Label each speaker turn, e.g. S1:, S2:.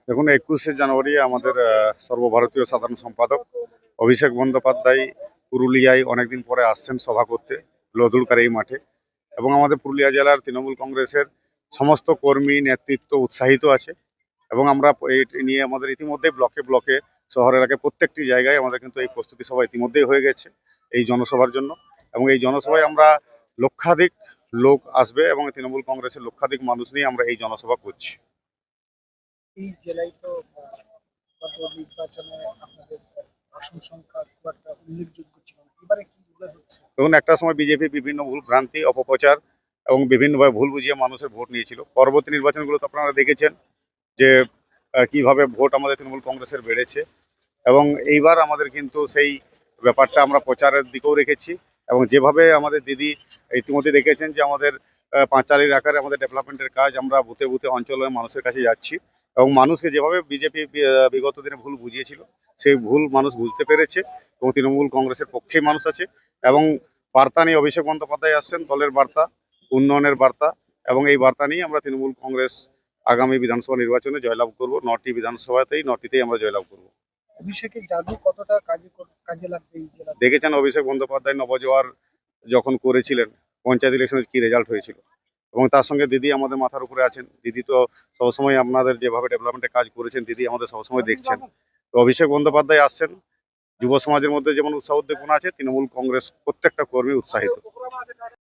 S1: দেখুন, 21শে জানুয়ারি আমাদের সর্বভারতীয় সাধারণ সম্পাদক অভিষেক বন্দ্যোপাধ্যায় পুরুলিয়ায় অনেকদিন পরে আসছেন সভা করতে, লদুরকার এই মাঠে। এবং আমাদের পুরুলিয়া জেলার তৃণমূল কংগ্রেসের সমস্ত কর্মী নেতৃত্ব উৎসাহিত আছে। এবং আমরা এই নিয়ে আমাদের ইতিমধ্যে ব্লকে ব্লকে শহর এলাকায় প্রত্যেকটি জায়গায় আমাদের কিন্তু এই প্রস্তুতি সভা ইতিমধ্যেই হয়ে গেছে এই জনসভার জন্য। এবং এই জনসভায় আমরা লক্ষাধিক লোক আসবে এবং তৃণমূল কংগ্রেসের লক্ষাধিক মানুষ নিয়ে আমরা এই জনসভা করছি।
S2: এই জেলায় তো গত নির্বাচনে আপনাদের আসন সংখ্যা খুব একটা উল্লেখযোগ্য ছিল না। এবারে কি মনে হচ্ছে?
S1: তখন একটা সময় বিজেপি বিভিন্ন ভুল ভ্রান্তি অপপ্রচার এবং বিভিন্নভাবে ভুল বুঝিয়ে মানুষের ভোট নিয়েছিল। পরবর্তী নির্বাচনগুলোতে আপনারা দেখেছেন যে কিভাবে ভোট আমাদের তৃণমূল কংগ্রেসের বেড়েছে। এবং এইবার আমাদের কিন্তু সেই ব্যাপারটা আমরা প্রচারের দিকেও রেখেছি। এবং যেভাবে আমাদের দিদি ইতিমধ্যে দেখেছেন যে আমাদের পাঁচালীর আকারে আমাদের ডেভেলপমেন্টের কাজ আমরা বুথে বুথে অঞ্চলের মানুষের কাছে যাচ্ছি। এবং মানুষকে যেভাবে বিজেপি বিগত দিনে ভুল বুঝিয়েছিল সেই ভুল মানুষ বুঝতে পেরেছে এবং তৃণমূল কংগ্রেসের পক্ষেই মানুষ আছে। এবং বার্তা নিয়ে অভিষেক বন্দ্যোপাধ্যায় আসছেন, দলের বার্তা, উন্নয়নের বার্তা। এবং এই বার্তা নিয়ে আমরা তৃণমূল কংগ্রেস আগামী বিধানসভা নির্বাচনে জয়লাভ করব। 9টি বিধানসভাতেই 9টিতেই আমরা জয়লাভ করব।
S2: অভিষেকের জাদু কতটা কাজে লাগবে এই জেলা?
S1: দেখেছেন অভিষেক বন্দ্যোপাধ্যায় নবজোয়ার যখন করেছিলেন, পঞ্চায়েত ইলেকশনে কি রেজাল্ট হয়েছিল। এবং তার সঙ্গে দিদি আমাদের মাথার উপরে আছেন। দিদি তো সবসময় আপনাদের যেভাবে ডেভেলপমেন্টের কাজ করেছেন দিদি আমাদের সবসময় দেখছেন। তো অভিষেক বন্দ্যোপাধ্যায় আসছেন, যুব সমাজের মধ্যে যেমন উৎসাহ উদ্দীপনা আছে, তৃণমূল কংগ্রেস প্রত্যেকটা কর্মী উৎসাহিত।